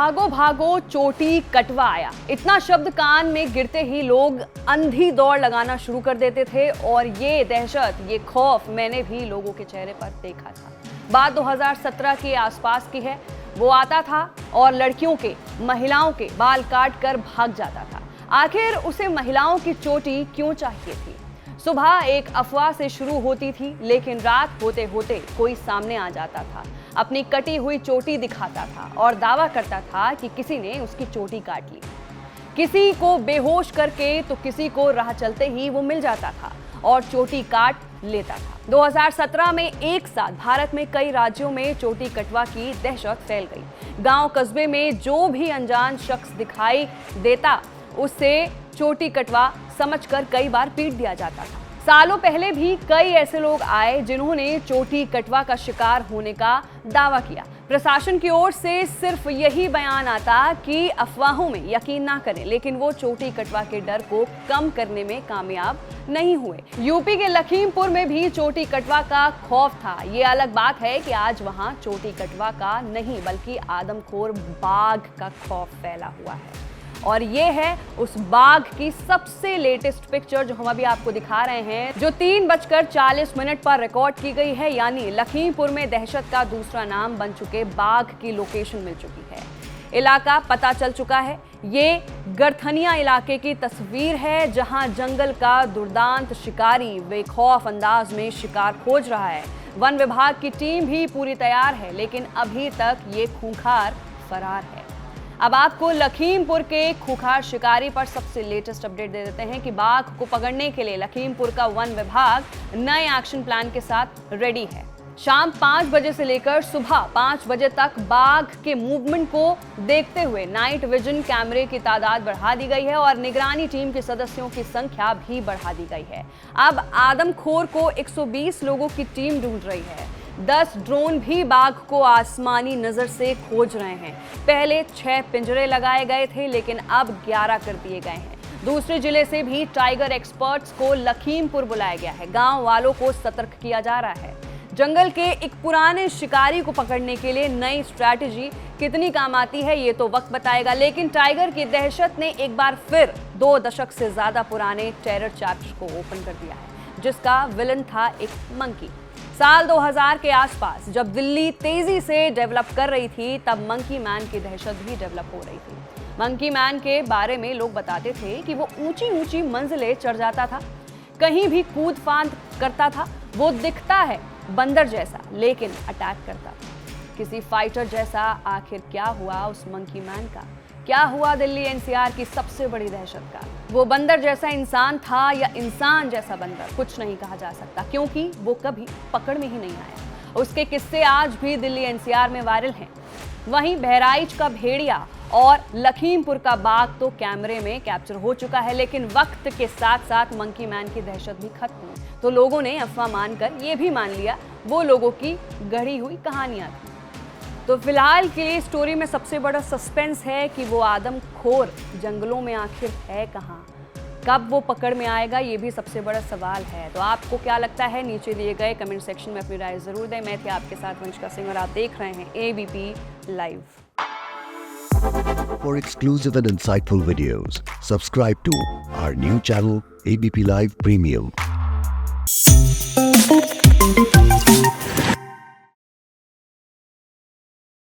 भागो भागो चोटी कटवा आया, इतना शब्द कान में गिरते ही लोग अंधी दौड़ लगाना शुरू कर देते थे। और ये दहशत, ये खौफ मैंने भी लोगों के चेहरे पर देखा था। बात 2017 के आसपास की है। वो आता था और लड़कियों के, महिलाओं के बाल काट कर भाग जाता था। आखिर उसे महिलाओं की चोटी क्यों चाहिए थी? सुबह एक अफवाह से शुरू होती थी, लेकिन रात होते होते कोई सामने आ जाता था, अपनी कटी हुई चोटी दिखाता था और दावा करता था कि किसी ने उसकी चोटी काट ली। किसी को बेहोश करके तो किसी को राह चलते ही वो मिल जाता था और चोटी काट लेता था। 2017 में एक साथ भारत में कई राज्यों में चोटी कटवा की दहशत फैल गई। गांव कस्बे में जो भी अनजान शख्स दिखाई देता, उससे चोटी कटवा समझकर कई बार पीट दिया जाता था। सालों पहले भी कई ऐसे लोग आए जिन्होंने चोटी कटवा का शिकार होने का दावा किया। प्रशासन की ओर से सिर्फ यही बयान आता कि अफवाहों में यकीन ना करें, लेकिन वो चोटी कटवा के डर को कम करने में कामयाब नहीं हुए। यूपी के लखीमपुर में भी चोटी कटवा का खौफ था। ये अलग बात है कि आज वहां चोटी कटवा का नहीं, बल्कि आदमखोर बाघ का खौफ फैला हुआ है। और ये है उस बाघ की सबसे लेटेस्ट पिक्चर जो हम अभी आपको दिखा रहे हैं, जो 3:40 पर रिकॉर्ड की गई है। यानी लखीमपुर में दहशत का दूसरा नाम बन चुके बाघ की लोकेशन मिल चुकी है। इलाका पता चल चुका है। ये गरथनिया इलाके की तस्वीर है, जहां जंगल का दुर्दांत शिकारी बेखौफ अंदाज में शिकार खोज रहा है। वन विभाग की टीम भी पूरी तैयार है, लेकिन अभी तक ये खूंखार फरार है। अब आपको लखीमपुर के खूंखार शिकारी पर सबसे लेटेस्ट अपडेट दे देते हैं कि बाघ को पकड़ने के लिए लखीमपुर का वन विभाग नए एक्शन प्लान के साथ रेडी है। शाम 5 बजे से लेकर सुबह 5 बजे तक बाघ के मूवमेंट को देखते हुए नाइट विजन कैमरे की तादाद बढ़ा दी गई है और निगरानी टीम के सदस्यों की संख्या भी बढ़ा दी गई है। अब आदमखोर को 120 लोगों की टीम ढूंढ रही है। 10 ड्रोन भी बाघ को आसमानी नजर से खोज रहे हैं। पहले 6 पिंजरे लगाए गए थे, लेकिन अब 11 कर दिए गए हैं। दूसरे जिले से भी टाइगर एक्सपर्ट्स को लखीमपुर बुलाया गया है। गांव वालों को सतर्क किया जा रहा है। जंगल के एक पुराने शिकारी को पकड़ने के लिए नई स्ट्रैटेजी कितनी काम आती है, ये तो वक्त बताएगा। लेकिन टाइगर की दहशत ने एक बार फिर 2 दशक से ज्यादा पुराने टेरर चैप्टर को ओपन कर दिया है, जिसका विलन था एक मंकी। साल 2000 के आसपास जब दिल्ली तेजी से डेवलप कर रही थी, तब मंकी मैन की दहशत भी डेवलप हो रही थी। मंकी मैन के बारे में लोग बताते थे कि वो ऊंची ऊंची मंजिलें चढ़ जाता था, कहीं भी कूद फांद करता था। वो दिखता है बंदर जैसा, लेकिन अटैक करता था किसी फाइटर जैसा। आखिर क्या हुआ उस मंकी मैन का? क्या हुआ दिल्ली एनसीआर की सबसे बड़ी दहशत का? वो बंदर जैसा इंसान था या इंसान जैसा बंदर, कुछ नहीं कहा जा सकता, क्योंकि वो कभी पकड़ में ही नहीं आया। उसके किस्से आज भी दिल्ली एनसीआर में वायरल हैं। वहीं बहराइच का भेड़िया और लखीमपुर का बाघ तो कैमरे में कैप्चर हो चुका है, लेकिन वक्त के साथ साथ मंकी मैन की दहशत भी खत्म हुई, तो लोगों ने अफवाह मानकर ये भी मान लिया वो लोगों की गढ़ी हुई कहानियां थी। तो फिलहाल के लिए स्टोरी में सबसे बड़ा सस्पेंस है कि वो आदमखोर जंगलों में आखिर है कहाँ, कब वो पकड़ में आएगा, ये भी सबसे बड़ा सवाल है। तो आपको क्या लगता है? नीचे दिए गए कमेंट सेक्शन में अपनी राय जरूर दें। मैं थी आपके साथ वंशिका सिंह और आप देख रहे हैं ABP live. For exclusive and insightful videos, subscribe to our new channel ABP Live Premium.